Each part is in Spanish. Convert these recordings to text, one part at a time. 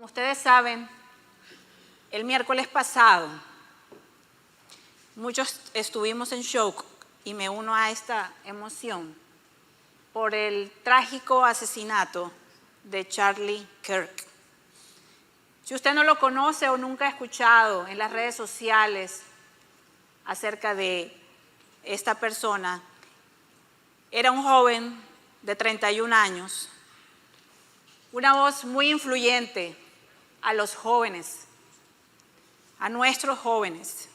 Ustedes saben, el miércoles pasado muchos estuvimos en shock y me uno a esta emoción por el trágico asesinato de Charlie Kirk. Si usted no lo conoce o nunca ha escuchado en las redes sociales acerca de esta persona, era un joven de 31 años, una voz muy influyente a los jóvenes, a nuestros jóvenes.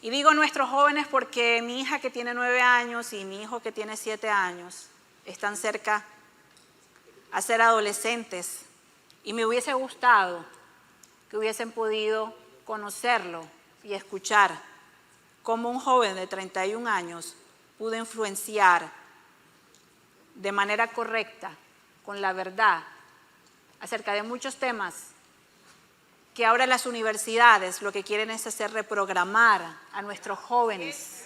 Y digo nuestros jóvenes porque mi hija que tiene 9 años y mi hijo que tiene 7 años están cerca a ser adolescentes y me hubiese gustado que hubiesen podido conocerlo y escuchar cómo un joven de 31 años pudo influenciar de manera correcta, con la verdad, acerca de muchos temas que ahora las universidades lo que quieren es hacer reprogramar a nuestros jóvenes.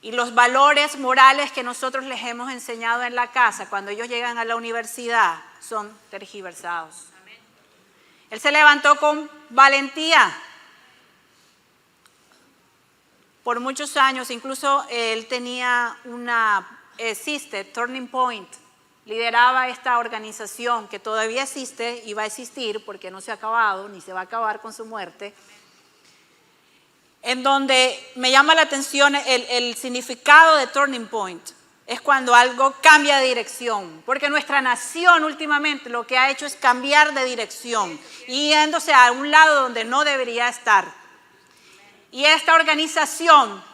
Y los valores morales que nosotros les hemos enseñado en la casa, cuando ellos llegan a la universidad, son tergiversados. Él se levantó con valentía por muchos años, incluso él tenía una Turning Point, lideraba esta organización que todavía existe y va a existir porque no se ha acabado ni se va a acabar con su muerte, en donde me llama la atención el significado de Turning Point. Es cuando algo cambia de dirección, porque nuestra nación últimamente lo que ha hecho es cambiar de dirección, yéndose a un lado donde no debería estar. Y esta organización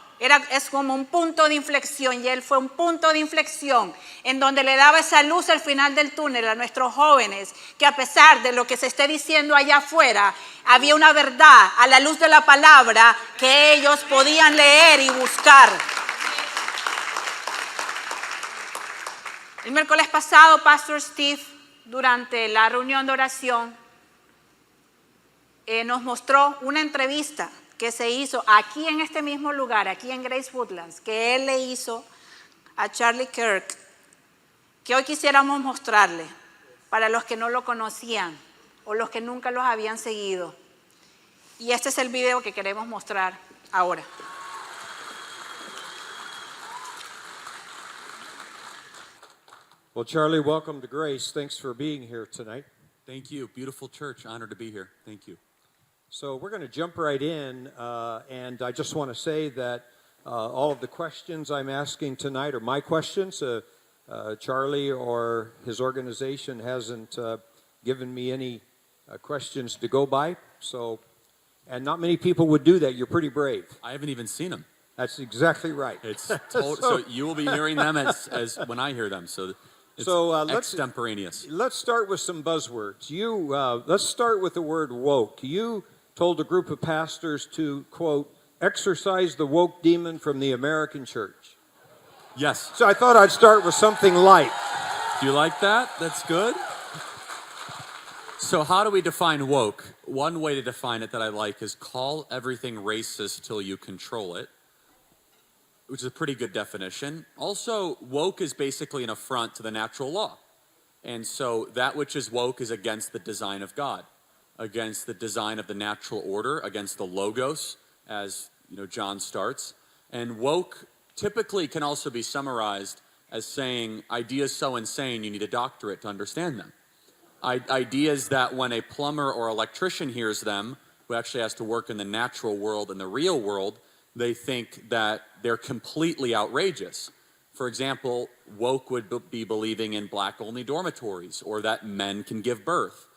es como un punto de inflexión, y él fue un punto de inflexión en donde le daba esa luz al final del túnel a nuestros jóvenes, que a pesar de lo que se esté diciendo allá afuera, había una verdad a la luz de la palabra que ellos podían leer y buscar. El miércoles pasado, Pastor Steve, durante la reunión de oración, nos mostró una entrevista que se hizo aquí en este mismo lugar, aquí en Grace Woodlands, que él le hizo a Charlie Kirk, que hoy quisiéramos mostrarle para los que no lo conocían o los que nunca los habían seguido. Y este es el video que queremos mostrar ahora. Well, Charlie, welcome to Grace. Thanks for being here tonight. Thank you. Beautiful church. Honored to be here. Thank you. So we're going to jump right in, and I just want to say that all of the questions I'm asking tonight are my questions. Charlie or his organization hasn't given me any questions to go by, and not many people would do that. You're pretty brave. I haven't even seen them. That's exactly right. It's so you will be hearing them as when I hear them. So it's extemporaneous. Let's start with some buzzwords. Let's start with the word woke. You told a group of pastors to, quote, exorcise the woke demon from the American church. Yes. So I thought I'd start with something light. Do you like that? That's good. So how do we define woke? One way to define it that I like is call everything racist till you control it, which is a pretty good definition. Also, woke is basically an affront to the natural law. And so that which is woke is against the design of God, against the design of the natural order, against the logos, as John starts. And woke typically can also be summarized as saying ideas so insane you need a doctorate to understand them. Ideas that when a plumber or electrician hears them, who actually has to work in the natural world and the real world, they think that they're completely outrageous. For example, woke would be believing in black-only dormitories or that men can give birth.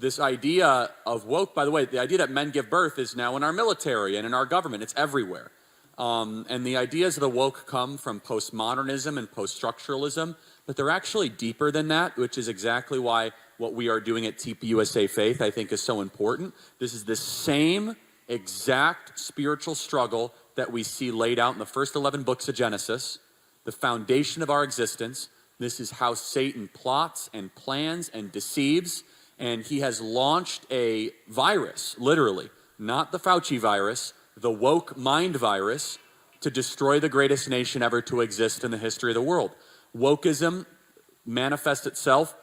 This idea of woke, by the way, the idea that men give birth is now in our military and in our government. It's everywhere. And the ideas of the woke come from postmodernism and post-structuralism, but they're actually deeper than that, which is exactly why what we are doing at TPUSA Faith, I think, is so important. This is the same exact spiritual struggle that we see laid out in the first 11 books of Genesis, the foundation of our existence. This is how Satan plots and plans and deceives. And he has launched a virus, literally, not the Fauci virus, the woke mind virus, to destroy the greatest nation ever to exist in the history of the world. Wokeism manifests itself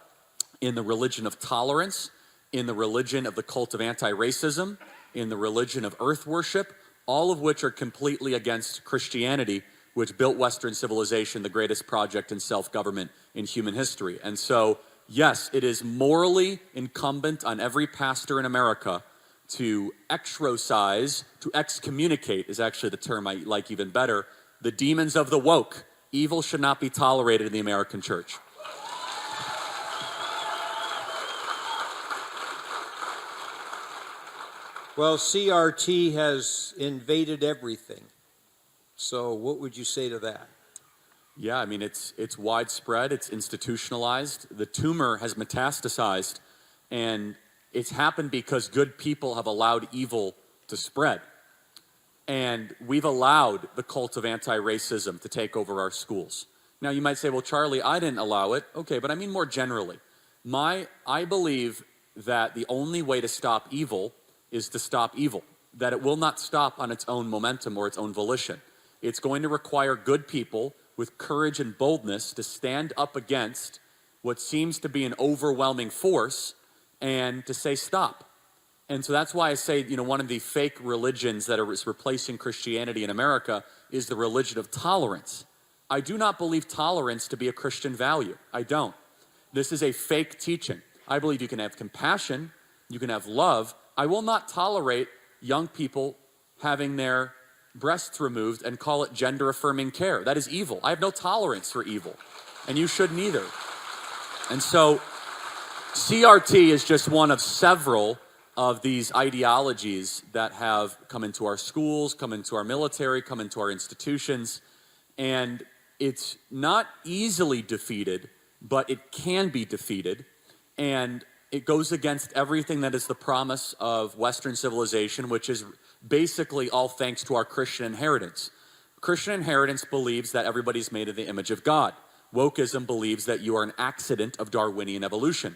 in the religion of tolerance, in the religion of the cult of anti-racism, in the religion of earth worship, all of which are completely against Christianity, which built Western civilization, the greatest project in self-government in human history. And so, yes, it is morally incumbent on every pastor in America to exorcise, to excommunicate is actually the term I like even better, the demons of the woke. Evil should not be tolerated in the American church. Well, CRT has invaded everything. So what would you say to that? Yeah, I mean, it's widespread, it's institutionalized. The tumor has metastasized, and it's happened because good people have allowed evil to spread. And we've allowed the cult of anti-racism to take over our schools. Now, you might say, well, Charlie, I didn't allow it. Okay, but I mean more generally. I believe that the only way to stop evil is to stop evil, that it will not stop on its own momentum or its own volition. It's going to require good people with courage and boldness to stand up against what seems to be an overwhelming force and to say stop. And so that's why I say, one of the fake religions that is replacing Christianity in America is the religion of tolerance. I do not believe tolerance to be a Christian value. I don't. This is a fake teaching. I believe you can have compassion, you can have love. I will not tolerate young people having their breasts removed and call it gender-affirming care. That is evil. I have no tolerance for evil, and you shouldn't either. And so CRT is just one of several of these ideologies that have come into our schools, come into our military, come into our institutions, and it's not easily defeated, but it can be defeated, and it goes against everything that is the promise of Western civilization, which is basically all thanks to our Christian inheritance. Christian inheritance believes that everybody's made in the image of God. Wokeism believes that you are an accident of Darwinian evolution.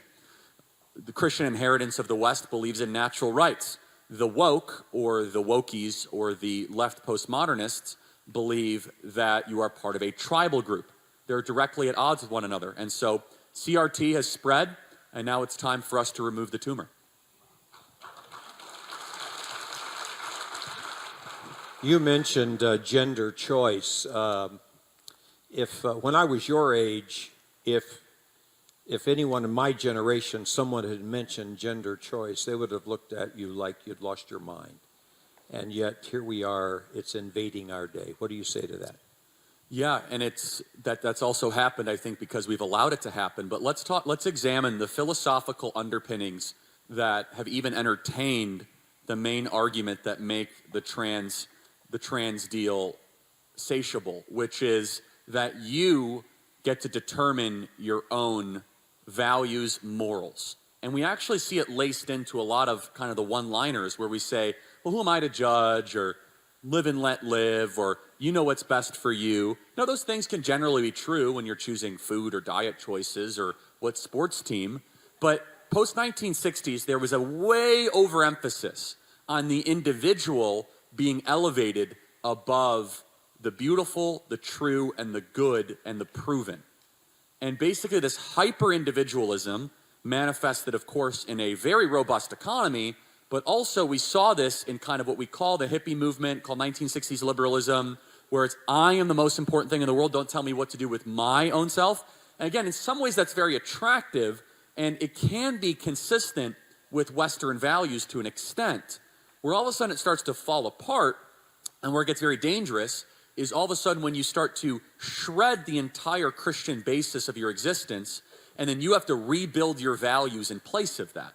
The Christian inheritance of the West believes in natural rights. The woke, or the wokies, or the left postmodernists believe that you are part of a tribal group. They're directly at odds with one another. And so CRT has spread, and now it's time for us to remove the tumor. You mentioned gender choice. When I was your age, if anyone in my generation, someone had mentioned gender choice, they would have looked at you like you'd lost your mind. And yet here we are, it's invading our day. What do you say to that? Yeah, and that's also happened, I think, because we've allowed it to happen. But let's examine the philosophical underpinnings that have even entertained the main argument that make the trans deal satiable, which is that you get to determine your own values, morals. And we actually see it laced into a lot of kind of the one-liners where we say, well, who am I to judge, or live and let live, or you know what's best for you. No, those things can generally be true when you're choosing food or diet choices or what sports team. But post-1960s, there was a way overemphasis on the individual being elevated above the beautiful, the true, and the good, and the proven. And basically this hyper-individualism manifested, of course, in a very robust economy, but also we saw this in kind of what we call the hippie movement, called 1960s liberalism, where it's, I am the most important thing in the world, don't tell me what to do with my own self. And again, in some ways that's very attractive, and it can be consistent with Western values to an extent. Where all of a sudden it starts to fall apart, and where it gets very dangerous, is all of a sudden when you start to shred the entire Christian basis of your existence, and then you have to rebuild your values in place of that.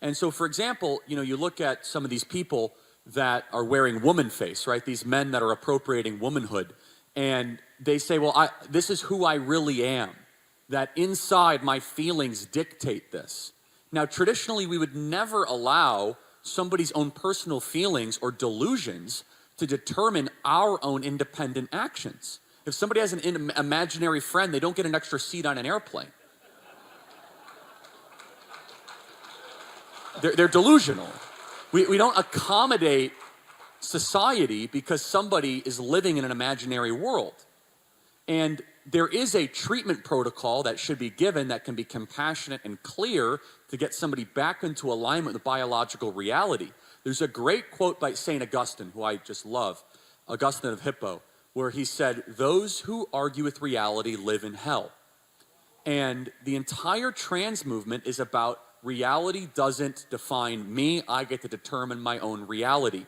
And so, for example, you look at some of these people that are wearing woman face, right? These men that are appropriating womanhood, and they say, well, this is who I really am, that inside my feelings dictate this. Now, traditionally, we would never allow somebody's own personal feelings or delusions to determine our own independent actions. If somebody has an imaginary friend, they don't get an extra seat on an airplane. They're delusional. We don't accommodate society because somebody is living in an imaginary world. And there is a treatment protocol that should be given that can be compassionate and clear to get somebody back into alignment with biological reality. There's a great quote by St. Augustine, who I just love, Augustine of Hippo, where he said, "Those who argue with reality live in hell." And the entire trans movement is about reality doesn't define me. I get to determine my own reality.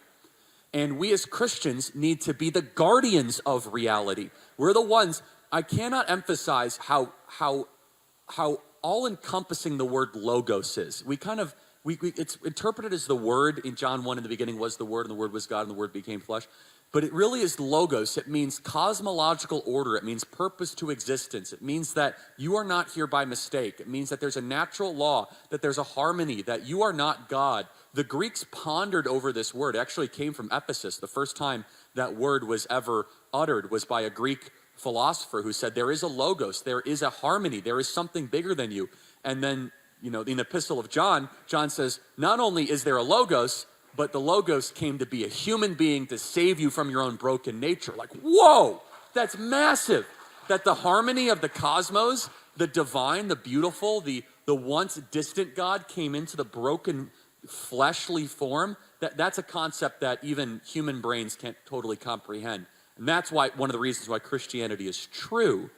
And we as Christians need to be the guardians of reality. We're the ones, I cannot emphasize how all-encompassing the word logos is. It's interpreted as the Word. In John 1, in the beginning was the Word, and the Word was God, and the Word became flesh. But it really is logos. It means cosmological order. It means purpose to existence. It means that you are not here by mistake. It means that there's a natural law, that there's a harmony, that you are not God. The Greeks pondered over this word. It actually came from Ephesus. The first time that word was ever uttered was by a Greek philosopher who said, there is a logos, there is a harmony, there is something bigger than you. And then, in the Epistle of John, John says, not only is there a logos, but the logos came to be a human being to save you from your own broken nature. Like, whoa, that's massive. That the harmony of the cosmos, the divine, the beautiful, the once distant God came into the broken fleshly form. That's a concept that even human brains can't totally comprehend. And that's why one of the reasons why Christianity is true.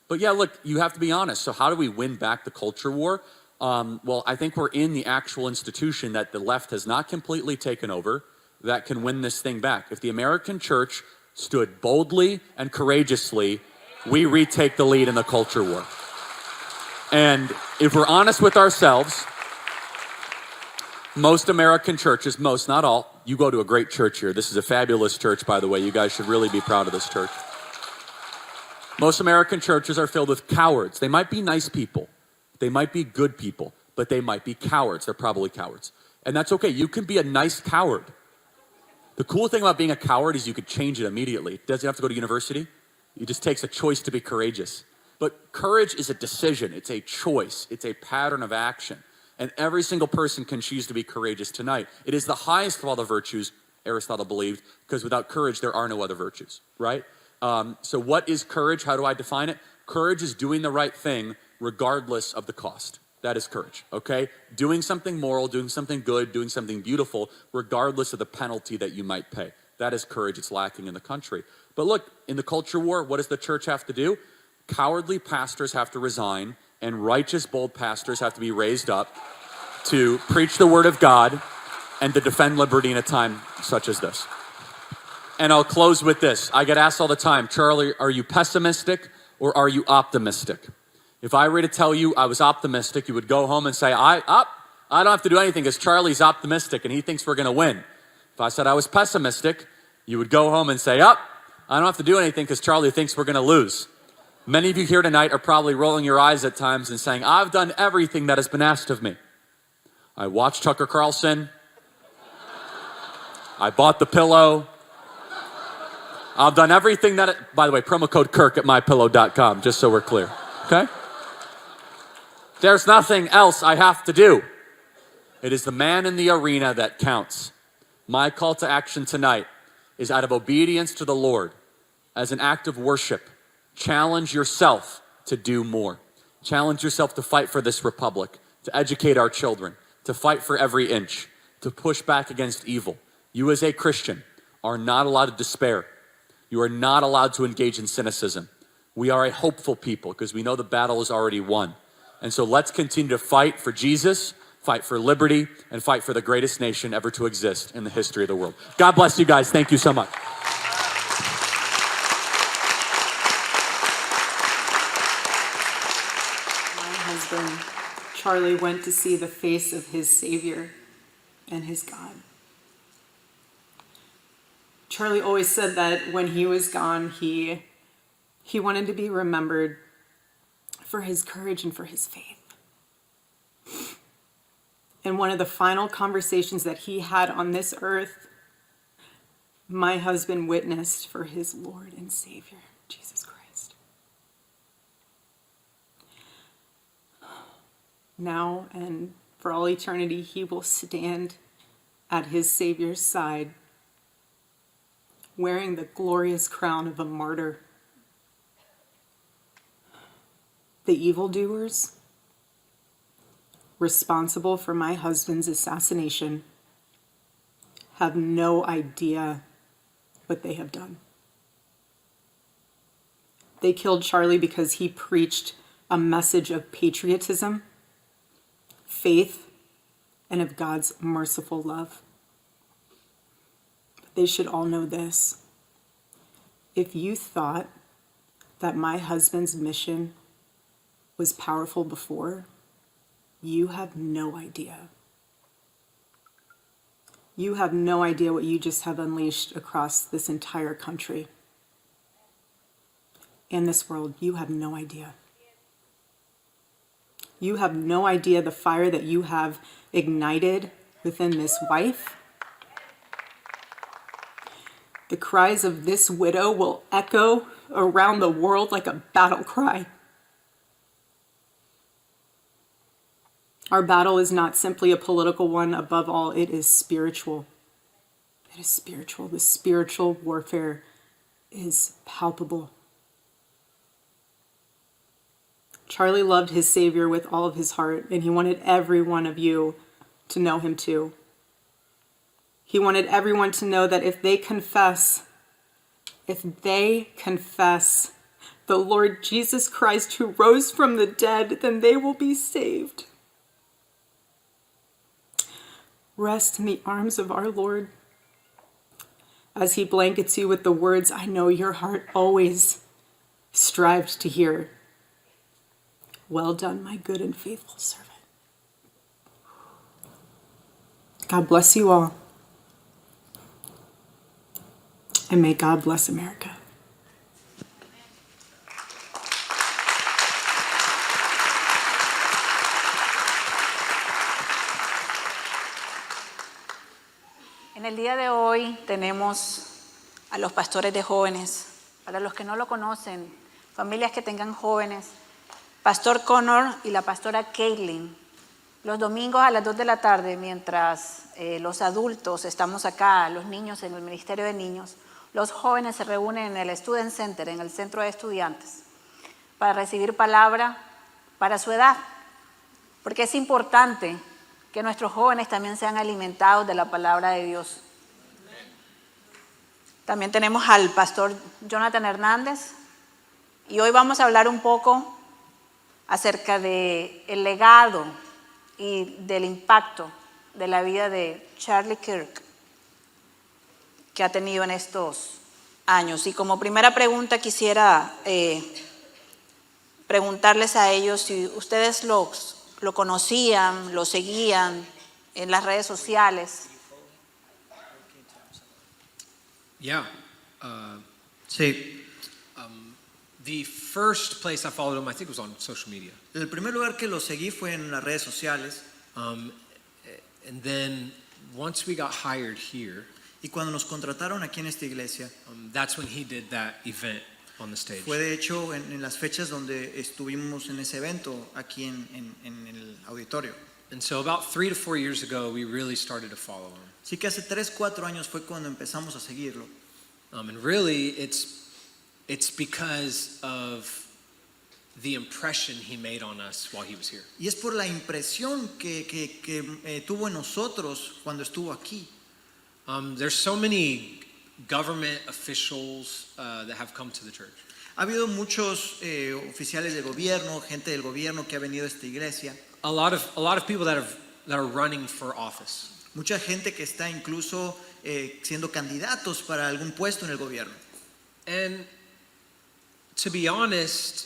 But yeah, look, you have to be honest. So how do we win back the culture war? Well, I think we're in the actual institution that the left has not completely taken over that can win this thing back. If the American church stood boldly and courageously, we retake the lead in the culture war. And if we're honest with ourselves, most American churches, most, not all, you go to a great church here. This is a fabulous church, by the way. You guys should really be proud of this church. Most American churches are filled with cowards. They might be nice people. They might be good people, but they might be cowards. They're probably cowards. And that's okay. You can be a nice coward. The cool thing about being a coward is you could change it immediately. It doesn't have to go to university. It just takes a choice to be courageous. But courage is a decision. It's a choice. It's a pattern of action. And every single person can choose to be courageous tonight. It is the highest of all the virtues, Aristotle believed, because without courage, there are no other virtues, right? So what is courage? How do I define it? Courage is doing the right thing regardless of the cost. That is courage, okay? Doing something moral, doing something good, doing something beautiful, regardless of the penalty that you might pay. That is courage. It's lacking in the country. But look, in the culture war, what does the church have to do? Cowardly pastors have to resign, and righteous, bold pastors have to be raised up to preach the word of God and to defend liberty in a time such as this. And I'll close with this. I get asked all the time, Charlie, are you pessimistic or are you optimistic? If I were to tell you I was optimistic, you would go home and say, I don't have to do anything because Charlie's optimistic and he thinks we're going to win. If I said I was pessimistic, you would go home and say, I don't have to do anything because Charlie thinks we're going to lose. Many of you here tonight are probably rolling your eyes at times and saying, I've done everything that has been asked of me. I watched Tucker Carlson. I bought the pillow. I've done everything that, by the way, promo code Kirk at mypillow.com, just so we're clear, okay? There's nothing else I have to do. It is the man in the arena that counts. My call to action tonight is out of obedience to the Lord, as an act of worship, challenge yourself to do more. Challenge yourself to fight for this republic, to educate our children, to fight for every inch, to push back against evil. You as a Christian are not allowed to despair. You are not allowed to engage in cynicism. We are a hopeful people because we know the battle is already won. And so let's continue to fight for Jesus, fight for liberty, and fight for the greatest nation ever to exist in the history of the world. God bless you guys. Thank you so much. My husband, Charlie, went to see the face of his Savior and his God. Charlie always said that when he was gone, he wanted to be remembered for his courage and for his faith. And one of the final conversations that he had on this earth, my husband witnessed for his Lord and Savior, Jesus Christ. Now and for all eternity, he will stand at his Savior's side, wearing the glorious crown of a martyr. the evildoers responsible for my husband's assassination have no idea what they have done. They killed Charlie because he preached a message of patriotism, faith, and of God's merciful love. They should all know this. If you thought that my husband's mission was powerful before, you have no idea. You have no idea what you just have unleashed across this entire country and this world. You have no idea. You have no idea the fire that you have ignited within this wife. The cries of this widow will echo around the world like a battle cry. Our battle is not simply a political one. Above all, it is spiritual. It is spiritual. The spiritual warfare is palpable. Charlie loved his Savior with all of his heart, and he wanted every one of you to know him too. He wanted everyone to know that if they confess the Lord Jesus Christ who rose from the dead, then they will be saved. Rest in the arms of our Lord as he blankets you with the words I know your heart always strived to hear. Well done, my good and faithful servant. God bless you all. And may God bless America. En el día de hoy tenemos a los pastores de jóvenes. Para los que no lo conocen, familias que tengan jóvenes, Pastor Connor y la pastora Caitlin. Los domingos a las 2 de la tarde, mientras los adultos estamos acá, los niños en el Ministerio de Niños, los jóvenes se reúnen en el Student Center, en el centro de estudiantes, para recibir palabra para su edad. Porque es importante que nuestros jóvenes también sean alimentados de la palabra de Dios. También tenemos al pastor Jonathan Hernández y hoy vamos a hablar un poco acerca del legado y del impacto de la vida de Charlie Kirk que ha tenido en estos años. Y como primera pregunta quisiera preguntarles a ellos si ustedes lo conocían, lo seguían en las redes sociales. Yeah. Sí. The first place I followed him, I think, was on social media. El primer lugar que lo seguí fue en las redes sociales. And then once we got hired here, Y cuando nos contrataron aquí en esta iglesia, that's when he did that event on the stage. fue de hecho en las fechas donde estuvimos en ese evento aquí en el auditorio. And so about 3 to 4 years ago, we really started to follow him. Así que hace 3-4 años fue cuando empezamos a seguirlo. And really, it's because of the impression he made on us while he was here. Y es por la impresión que tuvo en nosotros cuando estuvo aquí. There's so many government officials that have come to the church. Ha habido muchos oficiales de gobierno, gente del gobierno que ha venido a esta iglesia. A lot of people that are running for office. Mucha gente que está incluso siendo candidatos para algún puesto en el gobierno. And to be honest,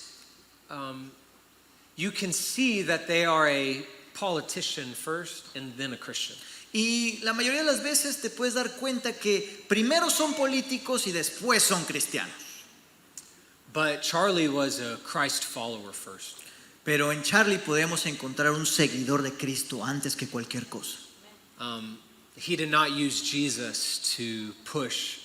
you can see that they are a politician first and then a Christian. Y la mayoría de las veces te puedes dar cuenta que primero son políticos y después son cristianos. But Charlie was a Christ follower first. Pero en Charlie podemos encontrar un seguidor de Cristo antes que cualquier cosa. He did not use Jesus to push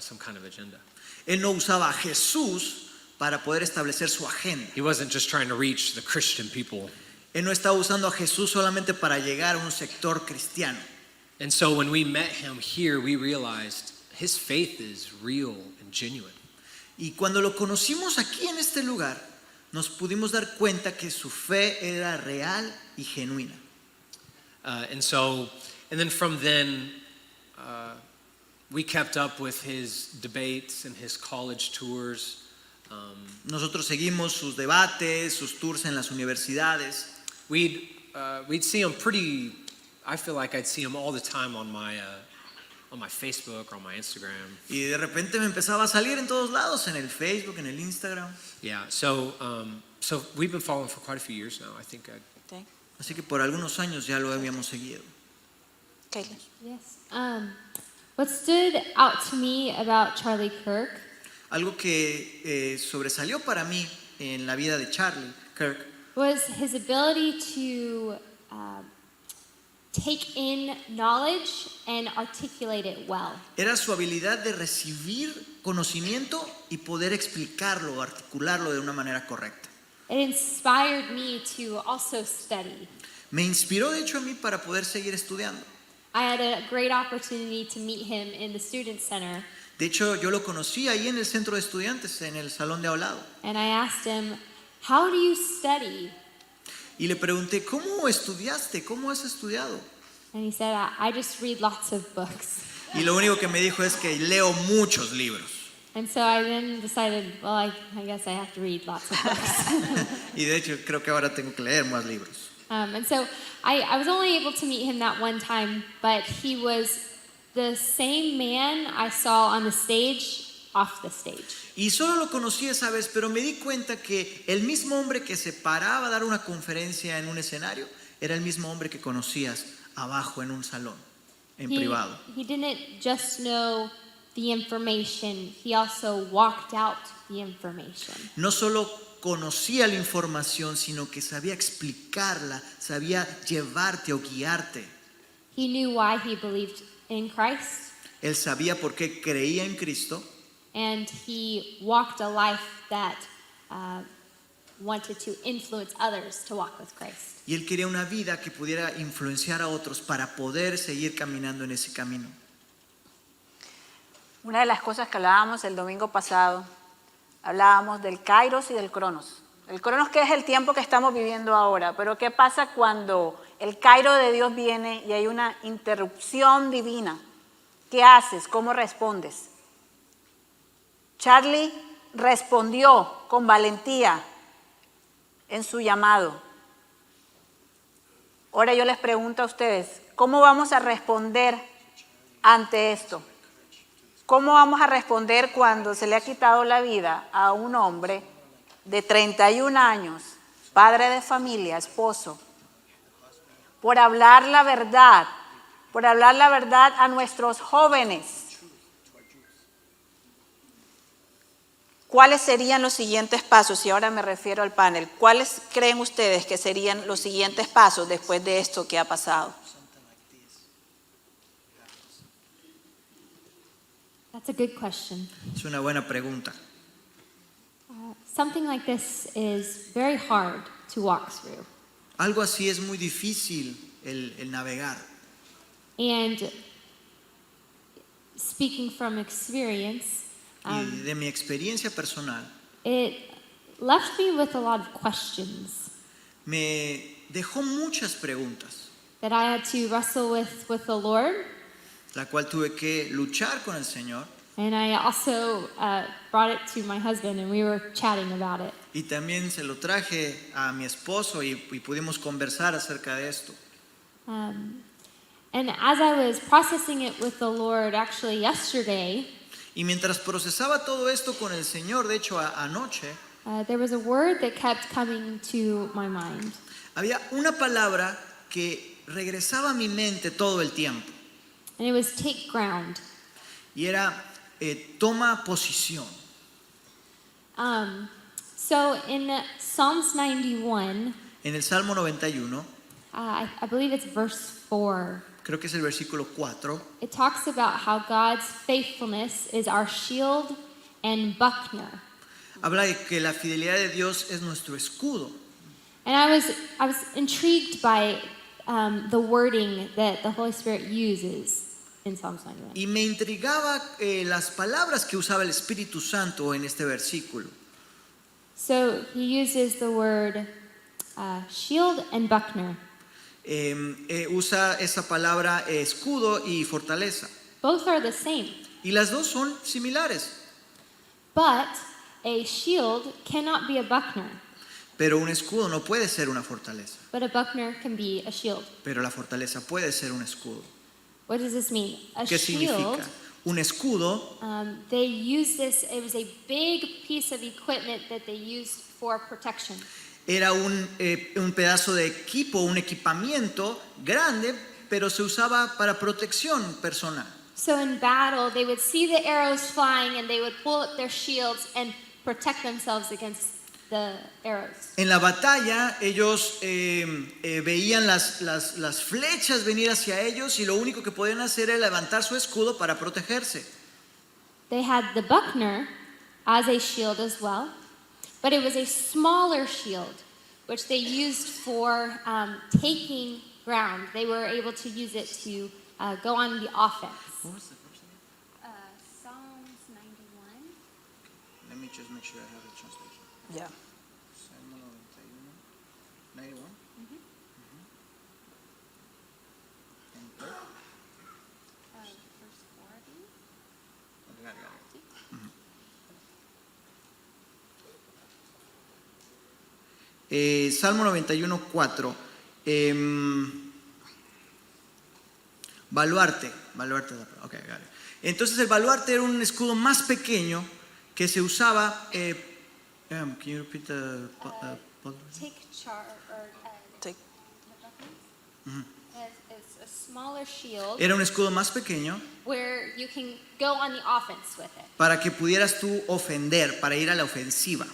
some kind of agenda. Él no usaba a Jesús para poder establecer su agenda. He wasn't just trying to reach the Christian people. Él no estaba usando a Jesús solamente para llegar a un sector cristiano. And so when we met him here, we realized his faith is real and genuine. Y cuando lo conocimos aquí en este lugar, nos pudimos dar cuenta que su fe era real y genuina. And then from then, we kept up with his debates and his college tours. Nosotros seguimos sus debates, sus tours en las universidades. We'd see him I feel like I'd see him all the time on my Facebook or on my Instagram. Y de repente me empezaba a salir en todos lados, en el Facebook, en el Instagram. Yeah, so we've been following for quite a few years now. I think Okay. Así que por algunos años ya lo habíamos seguido. Caitlin. Yes. What stood out to me about Charlie Kirk Algo que sobresalió para mí en la vida de Charlie Kirk was his ability to take in knowledge and articulate it well. era su habilidad de recibir conocimiento y poder explicarlo, articularlo de una manera correcta. It inspired me to also study. Me inspiró de hecho a mí para poder seguir estudiando. I had a great opportunity to meet him in the Student Center, De hecho, yo lo conocí ahí en el centro de estudiantes, en el salón de hablado. and I asked him, "How do you study?" Y le pregunté, ¿cómo estudiaste? ¿Cómo has estudiado? And he said, I just read lots of books. Y lo único que me dijo es que leo muchos libros. And so I then decided, well, I guess I have to read lots of books. Y de hecho, creo que ahora tengo que leer más libros. And so I was only able to meet him that one time, but he was the same man I saw on the stage, off the stage. Y solo lo conocí esa vez, pero me di cuenta que el mismo hombre que se paraba a dar una conferencia en un escenario era el mismo hombre que conocías abajo en un salón, en privado. He didn't just know the information, he also walked out the information. No solo conocía la información, sino que sabía explicarla, sabía llevarte o guiarte. He knew why he believed in Christ, Él sabía por qué creía en Cristo and he walked a life that wanted to influence others to walk with Christ. y él quería una vida que pudiera influenciar a otros para poder seguir caminando en ese camino. Una de las cosas que hablábamos el domingo pasado, hablábamos del Kairos y del Cronos. El Cronos, que es el tiempo que estamos viviendo ahora, pero ¿qué pasa cuando el Kairos de Dios viene y hay una interrupción divina? ¿Qué haces? ¿Cómo respondes? Charlie respondió con valentía en su llamado. Ahora yo les pregunto a ustedes, ¿cómo vamos a responder ante esto? ¿Cómo vamos a responder cuando se le ha quitado la vida a un hombre de 31 años, padre de familia, esposo, por hablar la verdad a nuestros jóvenes? ¿Cuáles serían los siguientes pasos? Y ahora me refiero al panel. ¿Cuáles creen ustedes que serían los siguientes pasos después de esto que ha pasado? That's a good question. Es una buena pregunta. Something like this is very hard to walk through. Algo así es muy difícil el navegar. And speaking from experience, Y de mi experiencia personal, it left me with a lot of questions me dejó muchas preguntas, that I had to wrestle with the Lord. la cual tuve que luchar con el Señor. And I also brought it to my husband, and we were chatting about it. Y también se lo traje a mi esposo y pudimos conversar acerca de esto. And as I was processing it with the Lord, actually yesterday, Y mientras procesaba todo esto con el Señor, de hecho anoche, there was a word that kept coming to my mind. había una palabra que regresaba a mi mente todo el tiempo. And it was take ground. Y era, toma posición. So in Psalms 91, En el Salmo 91, I believe it's verse 4, creo que es el versículo 4, it talks about how God's faithfulness is our shield and buckler. habla de que la fidelidad de Dios es nuestro escudo. And I was intrigued by the wording that the Holy Spirit uses in Psalms 91. Y me intrigaba las palabras que usaba el Espíritu Santo en este versículo. So he uses the word shield and buckler. Usa esa palabra escudo y fortaleza. Both are the same, Y las dos son similares. but a shield cannot be a buckler, Pero un escudo no puede ser una fortaleza. but a buckler can be a shield. Pero la fortaleza puede ser un escudo. What does this mean? A ¿Qué shield, significa? Un escudo they used this, it was a big piece of equipment that they used for protection. era un pedazo de equipo, un equipamiento grande, pero se usaba para protección personal. So in battle, they would see the arrows flying and they would pull up their shields and protect themselves against the arrows. En la batalla ellos veían las flechas venir hacia ellos y lo único que podían hacer era levantar su escudo para protegerse. They had the buckler as a shield as well, but it was a smaller shield, which they used for taking ground. They were able to use it to go on the offense. Psalms 91. Let me just make sure I have the translation. Yeah. Salmo 91. 91? Verse 40. Got it. Salmo 91, 4. Baluarte. Okay, got it. Entonces el baluarte era un escudo más pequeño que se usaba. Can you repeat the Take charge or Take- it's a smaller shield Era un escudo más pequeño where you can go on the offense with it. para que pudieras tú ofender, para ir a la ofensiva.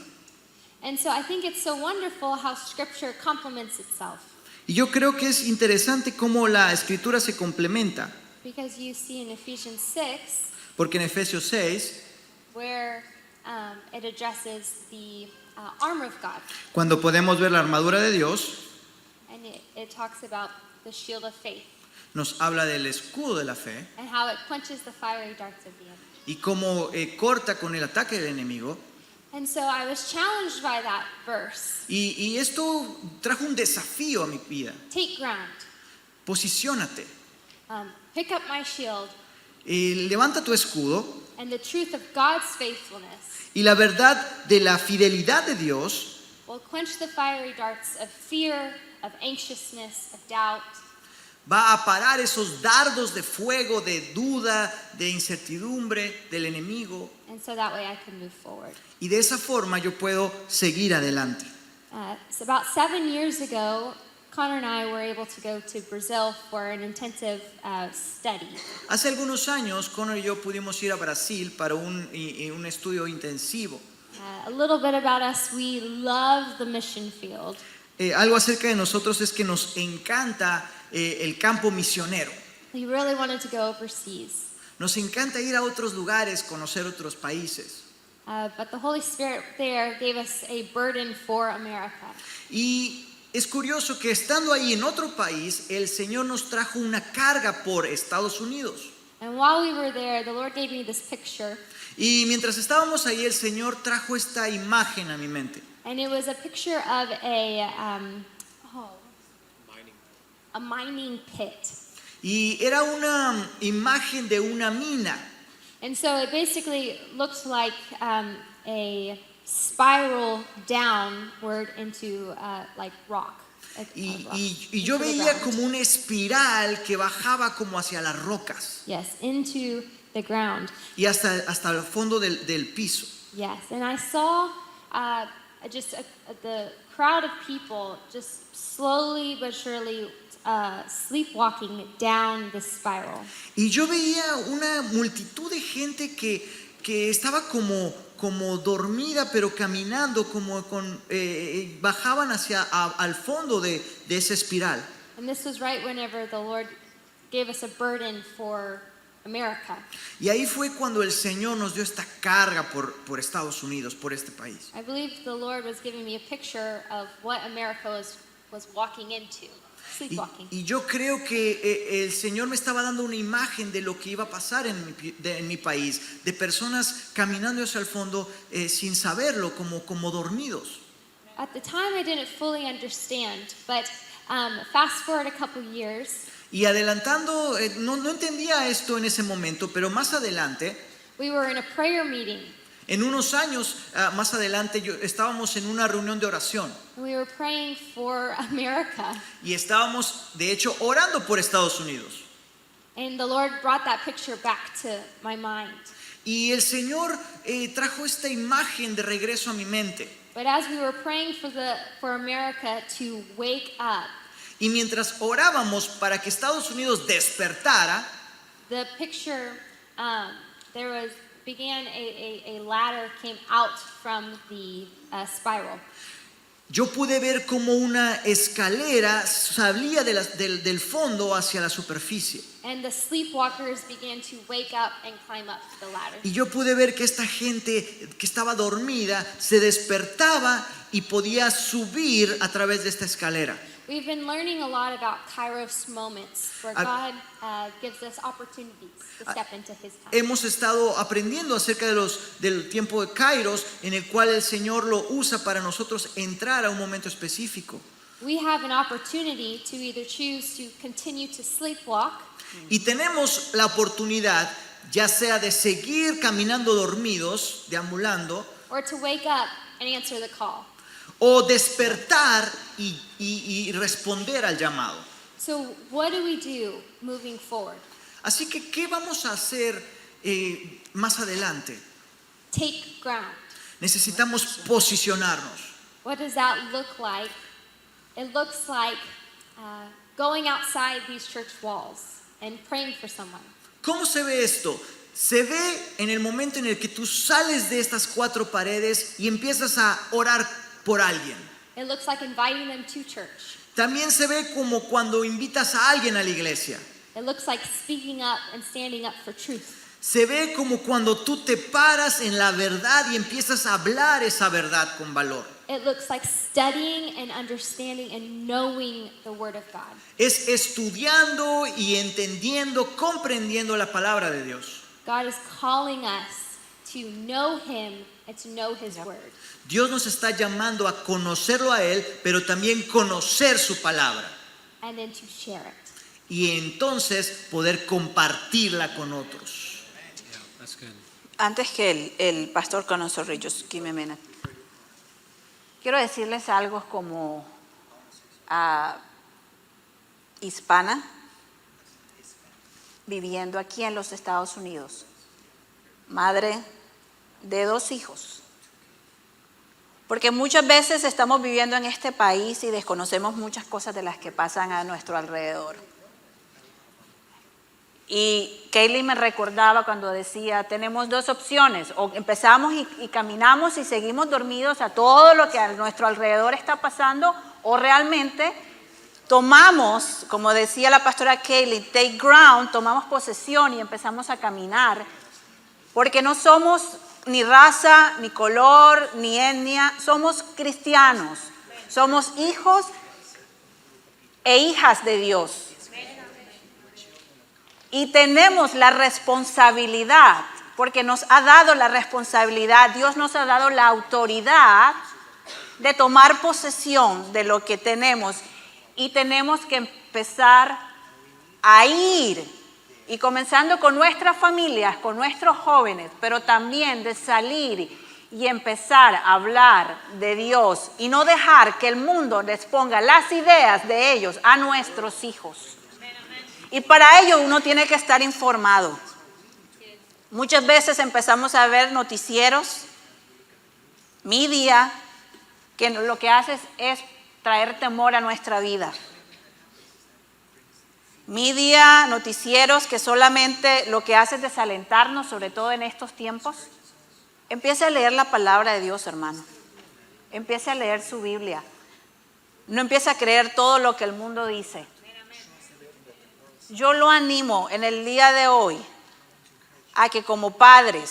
And so I think it's so wonderful how scripture complements itself, Y yo creo que es interesante cómo la escritura se complementa, because you see in Ephesians 6 porque en Efesios 6, where it addresses the armor of God, cuando podemos ver la armadura de Dios, and it talks about the shield of faith nos habla del escudo de la fe and how it quenches the fiery darts of the enemy. y cómo corta con el ataque del enemigo. And so I was challenged by that verse. Y esto trajo un desafío a mi vida. Take ground. Posiciónate. Pick up my shield, Levanta tu escudo and the truth of God's faithfulness y la verdad de la fidelidad de Dios will quench the fiery darts of fear, of anxiousness, of doubt. va a parar esos dardos de fuego, de duda, de incertidumbre del enemigo. And so that way I can move forward. Y de esa forma yo puedo seguir adelante. So about 7 years ago, Connor and I were able to go to Brazil for an intensive study. Hace algunos años, Connor y yo pudimos ir a Brasil para un estudio intensivo. A little bit about us, we love the mission field. Algo acerca de nosotros es que nos encanta el campo misionero. We really wanted to go overseas. Nos encanta ir a otros lugares, conocer otros países. But the Holy Spirit there gave us a burden for America. Y es curioso que estando ahí en otro país, el Señor nos trajo una carga por Estados Unidos. And while we were there, the Lord gave me this picture. Y mientras estábamos ahí, el Señor trajo esta imagen a mi mente. And it was a picture of a mining pit. Y era una imagen de una mina. And so it basically looked like a spiral downward into like rock. Y yo veía como una espiral que bajaba como hacia las rocas Yes, into the ground. y hasta el fondo del piso. Yes, and I saw the crowd of people just slowly but surely sleepwalking down the spiral. Y yo veía una multitud de gente que estaba como dormida, pero caminando, bajaban al fondo de esa espiral. And this was right whenever the Lord gave us a burden for America. Y ahí fue cuando el Señor nos dio esta carga por Estados Unidos, por este país. I believe the Lord was giving me a picture of what America was walking into. sleepwalking. Y yo creo que el Señor me estaba dando una imagen de lo que iba a pasar en mi país, de personas caminando hacia el fondo sin saberlo, como dormidos. At the time, I didn't fully understand, but fast forward a couple years, Y adelantando, no entendía esto en ese momento, pero más adelante, we were in a prayer meeting, en unos años más adelante, estábamos en una reunión de oración and we were praying for America. y estábamos, de hecho, orando por Estados Unidos. And the Lord brought that picture back to my mind. Y el Señor trajo esta imagen de regreso a mi mente. But as we were praying for America to wake up, Y mientras orábamos para que Estados Unidos despertara, the picture began a ladder came out from the spiral. yo pude ver como una escalera salía del fondo hacia la superficie. And the sleepwalkers began to wake up and climb up the ladder. Y yo pude ver que esta gente que estaba dormida se despertaba y podía subir a través de esta escalera. We've been learning a lot about Kairos moments where Ah. God gives us opportunities to step into His time. Hemos estado aprendiendo acerca del tiempo de Kairos, en el cual el Señor lo usa para nosotros entrar a un momento específico. We have an opportunity to either choose to continue to sleepwalk Y tenemos la oportunidad, ya sea de seguir caminando dormidos, deambulando, or to wake up and answer the call. o despertar y responder al llamado. So, what do we do moving forward? Así que, ¿qué vamos a hacer más adelante? Take ground. Necesitamos posicionarnos. What does that look like? It looks like going outside these church walls and praying for someone. ¿Cómo se ve esto? Se ve en el momento en el que tú sales de estas cuatro paredes y empiezas a orar por alguien. It looks like inviting them to church. También se ve como cuando invitas a alguien a la iglesia. It looks like speaking up and standing up for truth. Se ve como cuando tú te paras en la verdad y empiezas a hablar esa verdad con valor. It looks like studying and understanding and knowing the Word of God. Es estudiando y entendiendo, comprendiendo la palabra de Dios. God is calling us to know Him and to know His Word. Dios nos está llamando a conocerlo a Él, pero también conocer su palabra. And then to share it. Y entonces poder compartirla con otros. That's good. Antes que el pastor con nosotros, quiero decirles algo como hispana viviendo aquí en los Estados Unidos, madre de 2 hijos. Porque muchas veces estamos viviendo en este país y desconocemos muchas cosas de las que pasan a nuestro alrededor. Y Kaylee me recordaba cuando decía, tenemos 2 opciones, o empezamos y caminamos y seguimos dormidos a todo lo que a nuestro alrededor está pasando, o realmente tomamos, como decía la pastora Kaylee, take ground, tomamos posesión y empezamos a caminar, porque no somos ni raza, ni color, ni etnia, somos cristianos, somos hijos e hijas de Dios. Y tenemos la responsabilidad, porque nos ha dado la responsabilidad, Dios nos ha dado la autoridad de tomar posesión de lo que tenemos. Y tenemos que empezar a ir, y comenzando con nuestras familias, con nuestros jóvenes, pero también de salir y empezar a hablar de Dios y no dejar que el mundo les ponga las ideas de ellos a nuestros hijos. Y para ello uno tiene que estar informado. Muchas veces empezamos a ver noticieros, media, que lo que hace es traer temor a nuestra vida. Media, noticieros que solamente lo que hace es desalentarnos, sobre todo en estos tiempos. Empiece a leer la palabra de Dios, hermano. Empiece a leer su Biblia. No empiece a creer todo lo que el mundo dice. Yo lo animo en el día de hoy a que como padres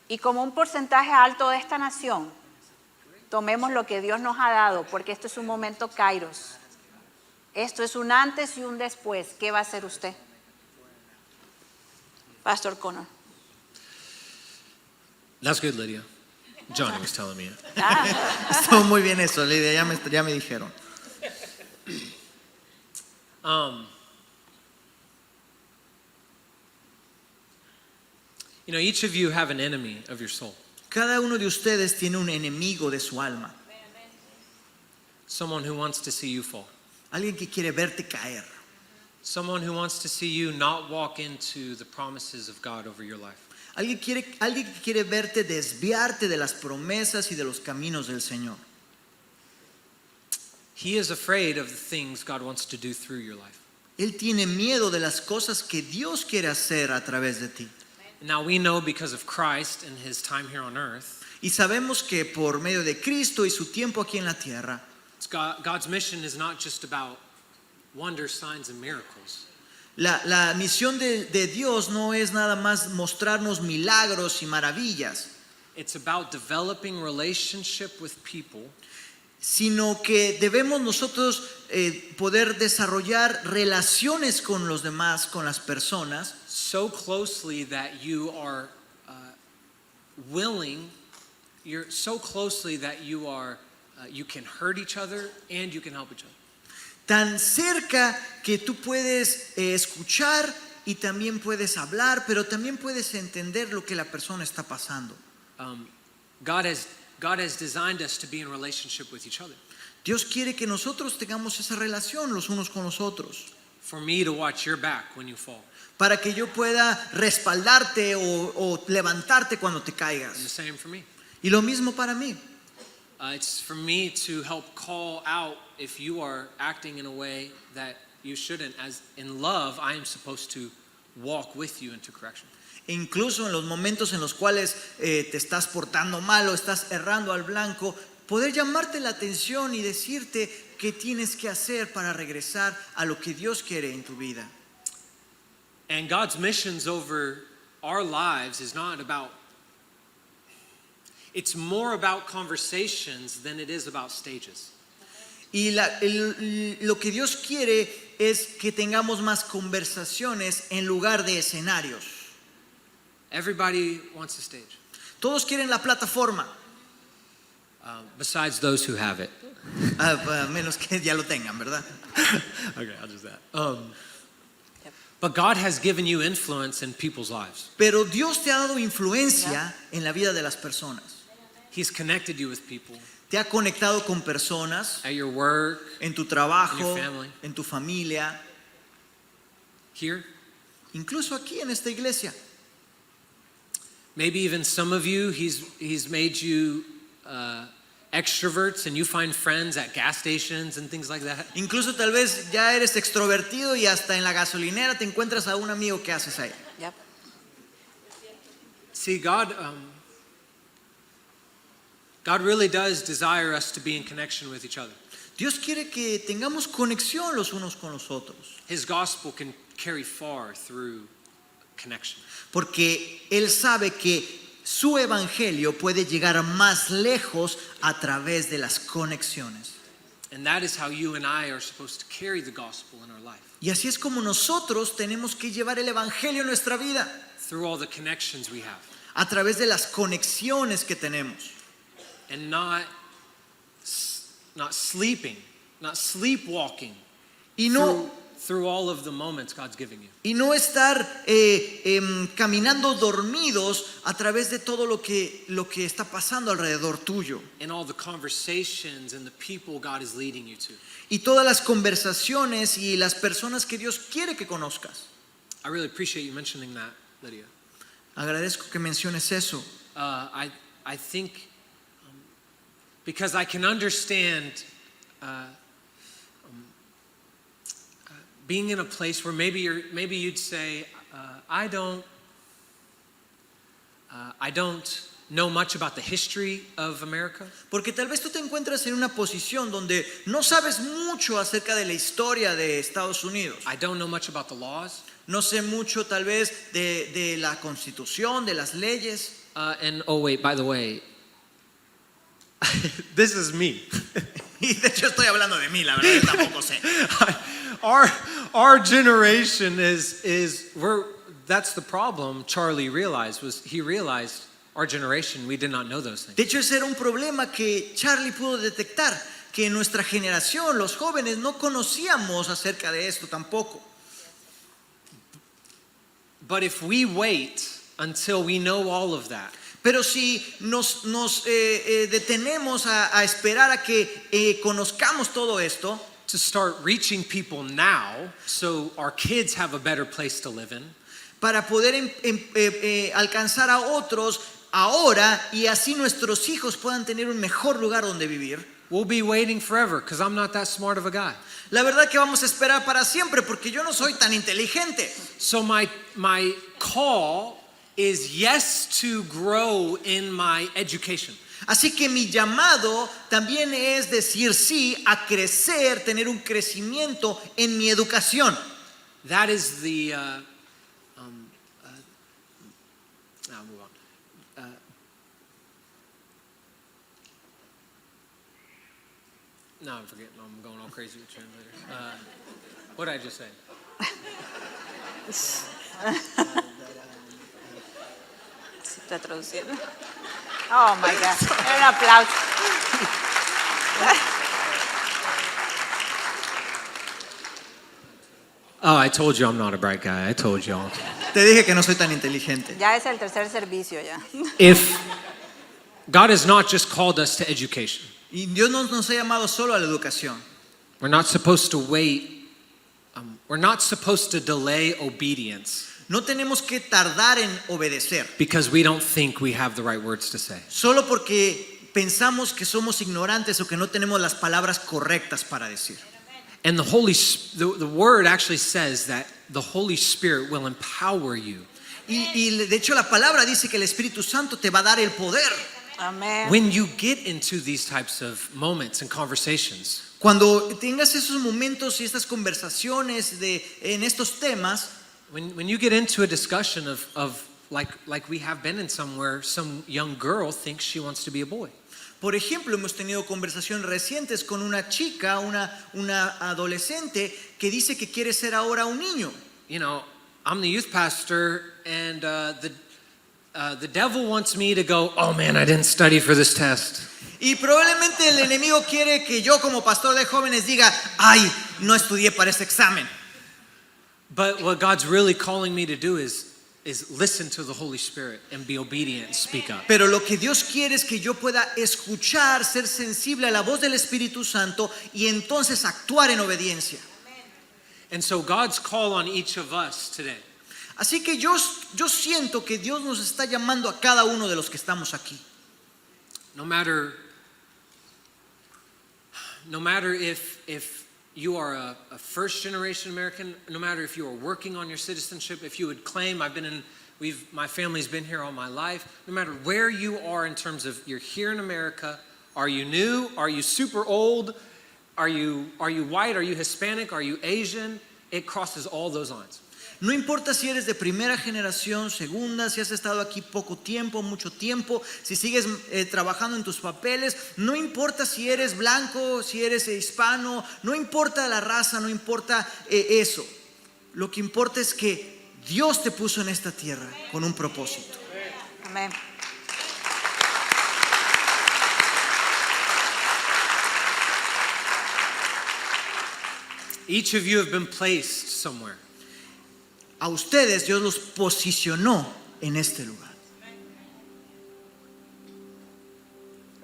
y como un porcentaje alto de esta nación tomemos lo que Dios nos ha dado, porque esto es un momento Kairos. Esto es un antes y un después. ¿Qué va a hacer usted? Pastor Connor. That's good, Lydia. Johnny was telling me it. Estuvo muy bien eso, Lidia, ya me dijeron. You know, each of you have an enemy of your soul. Cada uno de ustedes tiene un enemigo de su alma. Someone who wants to see you fall. Alguien que quiere verte caer. Someone who wants to see you not walk into the promises of God over your life. Alguien que quiere verte desviarte de las promesas y de los caminos del Señor. He is afraid of the things God wants to do through your life. Él tiene miedo de las cosas que Dios quiere hacer a través de ti. Now we know because of Christ and his time here on earth, Y sabemos que por medio de Cristo y su tiempo aquí en la tierra, God's mission is not just about wonders, signs, and miracles. la misión de Dios no es nada más mostrarnos milagros y maravillas, It's about developing relationship with people sino que debemos nosotros poder desarrollar relaciones con los demás, con las personas, so closely that you are you're so closely that you can hurt each other and you can help each other. tan cerca que tú puedes escuchar y también puedes hablar, pero también puedes entender lo que la persona está pasando. God has designed us to be in relationship with each other. Dios quiere que nosotros tengamos esa relación los unos con los otros, For me to watch your back when you fall, para que yo pueda respaldarte o levantarte cuando te and the caigas. same for me. Y lo mismo para mí. It's for me to help call out if you are acting in a way that you shouldn't. As in love, I am supposed to walk with you into correction. E incluso en los momentos en los cuales te estás portando mal o estás errando al blanco, poder llamarte la atención y decirte qué tienes que hacer para regresar a lo que Dios quiere en tu vida. And God's missions over our lives is not about, it's more about conversations than it is about stages. Y lo que Dios quiere es que tengamos más conversaciones en lugar de escenarios. Everybody wants a stage, Todos quieren la plataforma, besides those who have it. a menos que ya lo tengan, ¿verdad? Okay, I'll just that. But God has given you influence in people's lives. Pero Dios te ha dado influencia en la vida de las personas. He's connected you with people Te ha conectado con personas at your work, en tu trabajo, In your family. en tu familia, here. incluso aquí en esta iglesia. Maybe even some of you, he's made you extroverts and you find friends at gas stations and things like that. Incluso tal vez ya eres extrovertido y hasta en la gasolinera te encuentras a un amigo que haces ahí. Yep. See, God really does desire us to be in connection with each other. Dios quiere que tengamos conexión los unos con los otros, His gospel can carry far through connection. porque Él sabe que su evangelio puede llegar más lejos a través de las conexiones. And that is how you and I are supposed to carry the gospel in our life, Y así es como nosotros tenemos que llevar el evangelio en nuestra vida, through all the connections we have. a través de las conexiones que tenemos. And not sleeping, not sleepwalking Y no, through all of the moments God's giving you. y no estar caminando dormidos a través de todo lo que está pasando alrededor tuyo. And all the conversations and the people God is leading you to. Y todas las conversaciones y las personas que Dios quiere que conozcas. I really appreciate you mentioning that, Lydia. Agradezco que menciones eso. I think because I can understand being in a place where maybe you'd say, I don't know much about the history of America. Porque tal vez tú te encuentras en una posición donde no sabes mucho acerca de la historia de Estados Unidos. I don't know much about the laws. No sé mucho tal vez de la constitución, de las leyes. And oh wait, by the way, this is me. Y de hecho estoy hablando de mí, la verdad, yo tampoco sé. Our generation that's the problem Charlie realized, was he realized our generation, we did not know those things. De hecho, ese era un problema que Charlie pudo detectar, que en nuestra generación, los jóvenes, no conocíamos acerca de esto tampoco. But if we wait until we know all of that, Pero si nos detenemos a esperar a que conozcamos todo esto, to start reaching people now so our kids have a better place to live in, para poder alcanzar a otros ahora y así nuestros hijos puedan tener un mejor lugar donde vivir, we'll be waiting forever because I'm not that smart of a guy. la verdad que vamos a esperar para siempre porque yo no soy tan inteligente. So my call is yes to grow in my education. Así que mi llamado también es decir sí a crecer, tener un crecimiento en mi educación. That is the I'll move on. No, I'm forgetting. I'm going all crazy with translators. What did I just say? Se está traduciendo. Oh my God. Un aplauso. Oh, I told you I'm not a bright guy. I told y'all. Te dije que no soy tan inteligente. Ya es el tercer servicio ya. If God has not just called us to education, Y Dios no nos ha llamado solo a la educación. we're not supposed to wait. We're not supposed to delay obedience No tenemos que tardar en obedecer, because we don't think we have the right words to say. solo porque pensamos que somos ignorantes o que no tenemos las palabras correctas para decir. And the word actually says that the Holy Spirit will empower you Y de hecho la palabra dice que el Espíritu Santo te va a dar el poder. Amén. when you get into these types of moments and conversations. Cuando tengas esos momentos y estas conversaciones en estos temas, When you get into a discussion of like we have been in somewhere, some young girl thinks she wants to be a boy. por ejemplo, hemos tenido conversaciones recientes con una chica, una adolescente que dice que quiere ser ahora un niño. You know, I'm the youth pastor, and the devil wants me to go, oh man, I didn't study for this test. Y probablemente el enemigo quiere que yo como pastor de jóvenes diga, ay, no estudié para ese examen. But what God's really calling me to do is listen to the Holy Spirit and be obedient and speak up. Pero lo que Dios quiere es que yo pueda escuchar, ser sensible a la voz del Espíritu Santo y entonces actuar en obediencia. And so God's call on each of us today Así que yo siento que Dios nos está llamando a cada uno de los que estamos aquí. no matter if you are a first generation American, no matter if you are working on your citizenship, if you would claim my family's been here all my life, no matter where you are in terms of you're here in America, are you new, are you super old, are you white, are you Hispanic, are you Asian, it crosses all those lines. No importa si eres de primera generación, segunda, si has estado aquí poco tiempo, mucho tiempo, si sigues trabajando en tus papeles, no importa si eres blanco, si eres hispano, no importa la raza, no importa eso. Lo que importa es que Dios te puso en esta tierra con un propósito. Amén. Each of you have been placed somewhere. A ustedes Dios los posicionó en este lugar.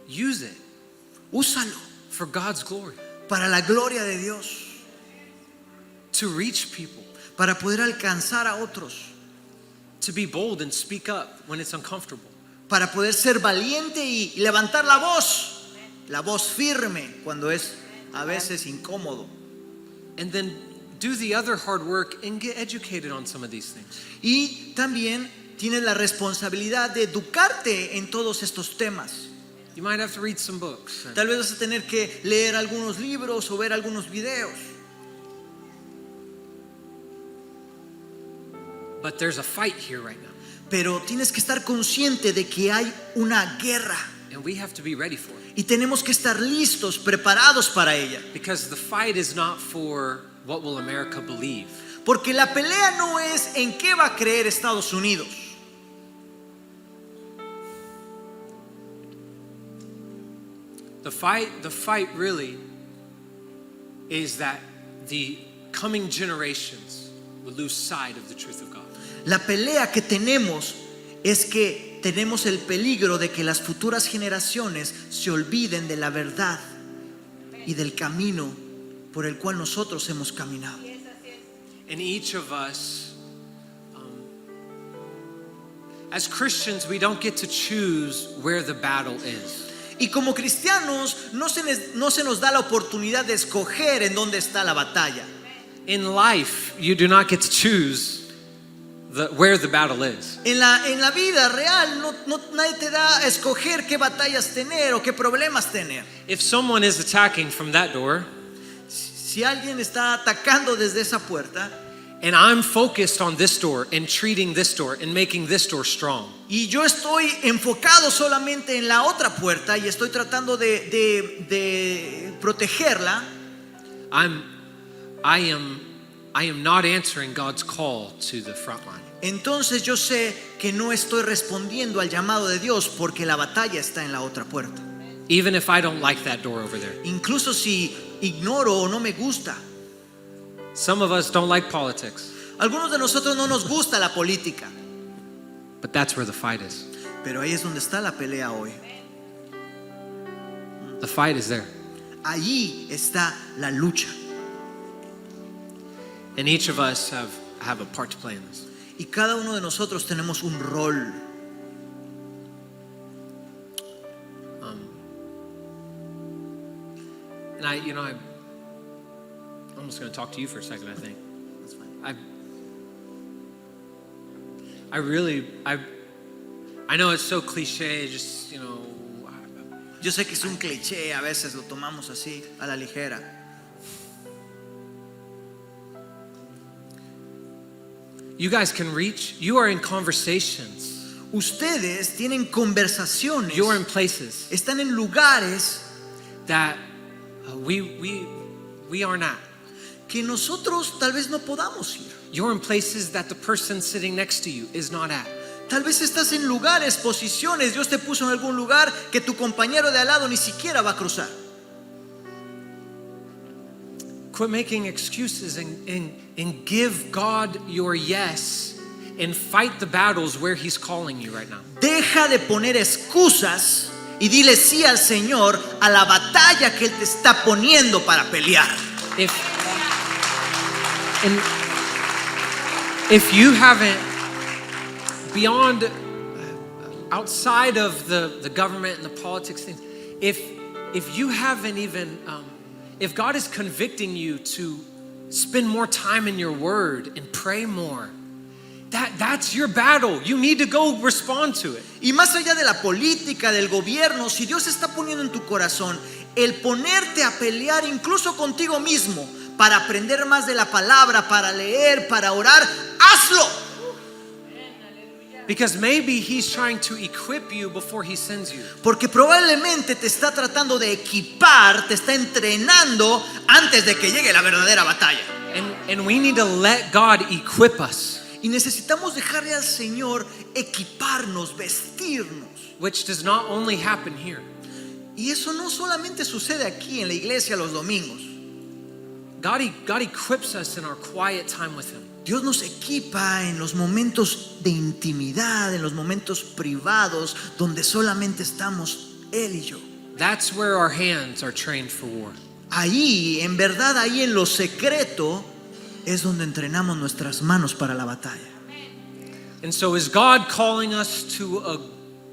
Use it Úsalo for God's glory, para la gloria de Dios, to reach people, para poder alcanzar a otros, to be bold and speak up when it's uncomfortable. para poder ser valiente y levantar la voz firme cuando es a veces incómodo. And then do the other hard work and get educated on some of these things. Y también tienes la responsabilidad de educarte en todos estos temas. You might have to read some books. Tal vez vas a tener que leer algunos libros o ver algunos videos. But there's a fight here right now. Pero tienes que estar consciente de que hay una guerra. and we have to be ready for it. Y tenemos que estar listos, preparados para ella. Because the fight is not for what will America believe. Porque la pelea no es en qué va a creer Estados Unidos. The fight really is that the coming generations will lose sight of the truth of God. La pelea que tenemos es que tenemos el peligro de que las futuras generaciones se olviden de la verdad y del camino por el cual nosotros hemos caminado. And each of us, as Christians, we don't get to choose where the battle is. Y como cristianos no se nos da la oportunidad de escoger en dónde está la batalla. In life, you do not get to choose where the battle is. En la vida real nadie te da a escoger qué batallas tener o qué problemas tener. If someone is attacking from that door, Si alguien está atacando desde esa puerta and I'm focused on this door and treating this door and making this door strong, y yo estoy enfocado solamente en la otra puerta y estoy tratando de protegerla, I am not answering God's call to the front line. entonces yo sé que no estoy respondiendo al llamado de Dios porque la batalla está en la otra puerta. Even if I don't like that door over there. Incluso si ignoro o no me gusta. Some of us don't like politics, Algunos de nosotros no nos gusta la política, but that's where the fight is. pero ahí es donde está la pelea hoy. The fight is there. Allí está la lucha. And each of us have a part to play in this. Y cada uno de nosotros tenemos un rol. And I'm almost going to talk to you for a second, I think. I know it's so cliche, just, Yo sé que es un cliché, a veces lo tomamos así, a la ligera. you guys can reach, you are in conversations, Ustedes tienen conversaciones, you are in places están en lugares that we are not. que nosotros tal vez no podamos ir. You're in places that the person sitting next to you is not at. Tal vez estás en lugares, posiciones, Dios te puso en algún lugar que tu compañero de al lado ni siquiera va a cruzar. Quit making excuses and give God your yes and fight the battles where He's calling you right now. Deja de poner excusas y dile sí al Señor a la batalla que Él te está poniendo para pelear. If you haven't, beyond, outside of the government and the politics things, if you haven't even, if God is convicting you to spend more time in your word and pray more, that's your battle. You need to go respond to it. Y más allá de la política, del gobierno, si Dios está poniendo en tu corazón el ponerte a pelear incluso contigo mismo para aprender más de la palabra, para leer, para orar, hazlo. Because maybe He's trying to equip you before He sends you. Porque probablemente te está tratando de equipar, te está entrenando antes de que llegue la verdadera batalla. And we need to let God equip us. Y necesitamos dejarle al Señor equiparnos, vestirnos. Which does not only happen here. Y eso no solamente sucede aquí en la iglesia los domingos. God equips us in our quiet time with Him. Dios nos equipa en los momentos de intimidad, en los momentos privados, donde solamente estamos Él y yo. That's where our hands are trained for war. Ahí, en verdad, ahí en lo secreto, es donde entrenamos nuestras manos para la batalla. And so is God calling us to a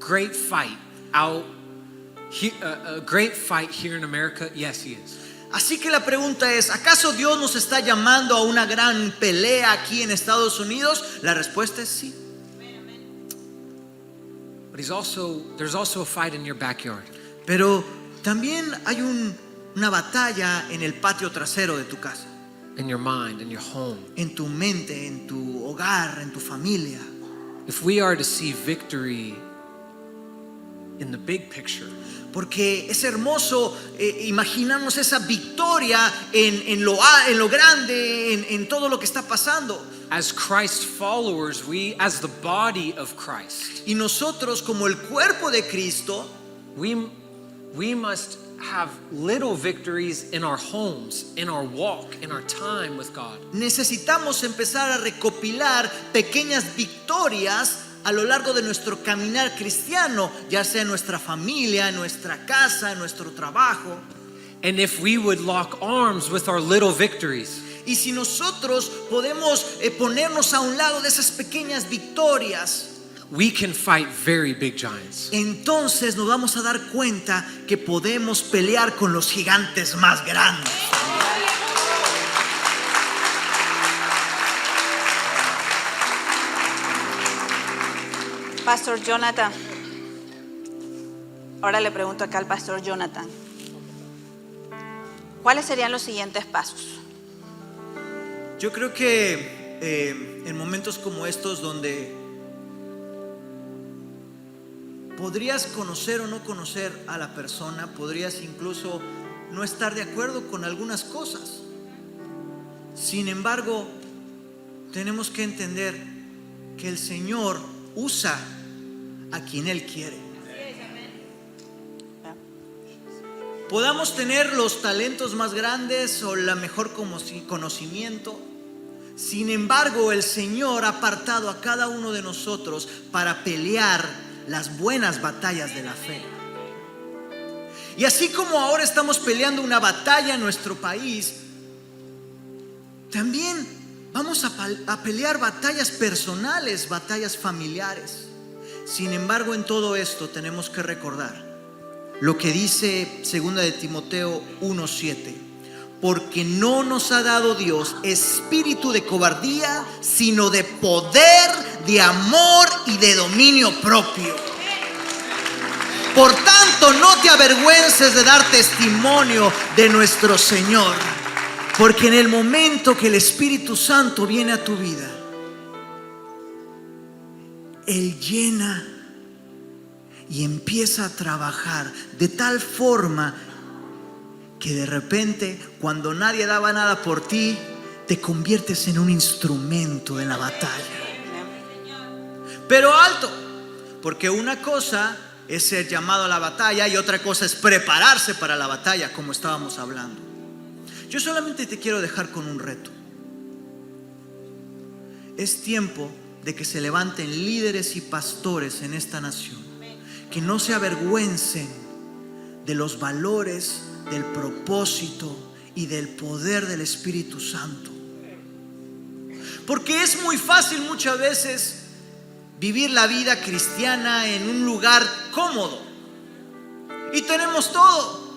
great fight a great fight here in America? Yes, He is. Así que la pregunta es, ¿acaso Dios nos está llamando a una gran pelea aquí en Estados Unidos? La respuesta es sí. But there's also a fight in your backyard. Pero también hay una batalla en el patio trasero de tu casa, In your mind, in your home. en tu mente, en tu hogar, en tu familia. If we are to see victory in the big picture. Porque es hermoso imaginarnos esa victoria en lo grande, en todo lo que está pasando. As Christ followers, we, as the body of Christ, Y nosotros como el cuerpo de Cristo, we must have little victories in our homes, in our walk, in our time with God. necesitamos empezar a recopilar pequeñas victorias a lo largo de nuestro caminar cristiano, ya sea en nuestra familia, en nuestra casa, en nuestro trabajo. And if we would lock arms with our little victories, Y si nosotros podemos ponernos a un lado de esas pequeñas victorias, we can fight very big giants. entonces nos vamos a dar cuenta que podemos pelear con los gigantes más grandes. Pastor Jonathan, ahora le pregunto acá al Pastor Jonathan, ¿cuáles serían los siguientes pasos? Yo creo que en momentos como estos donde podrías conocer o no conocer a la persona, podrías incluso no estar de acuerdo con algunas cosas. Sin embargo, tenemos que entender que el Señor usa a quien Él quiere. Podamos tener los talentos más grandes o la mejor conocimiento. Sin embargo, el Señor ha apartado a cada uno de nosotros para pelear las buenas batallas de la fe. Y así como ahora estamos peleando una batalla en nuestro país, también vamos a pelear batallas personales, batallas familiares. Sin embargo, en todo esto tenemos que recordar lo que dice 2 de Timoteo 1:7. Porque no nos ha dado Dios espíritu de cobardía, sino de poder, de amor y de dominio propio. Por tanto, no te avergüences de dar testimonio de nuestro Señor. Porque en el momento que el Espíritu Santo viene a tu vida, Él llena y empieza a trabajar de tal forma que de repente, cuando nadie daba nada por ti, te conviertes en un instrumento de la batalla. Pero alto, porque una cosa es ser llamado a la batalla y otra cosa es prepararse para la batalla, como estábamos hablando. Yo solamente te quiero dejar con un reto. Es tiempo de que se levanten líderes y pastores en esta nación, que no se avergüencen de los valores, del propósito y del poder del Espíritu Santo. Porque es muy fácil muchas veces vivir la vida cristiana en un lugar cómodo y tenemos todo.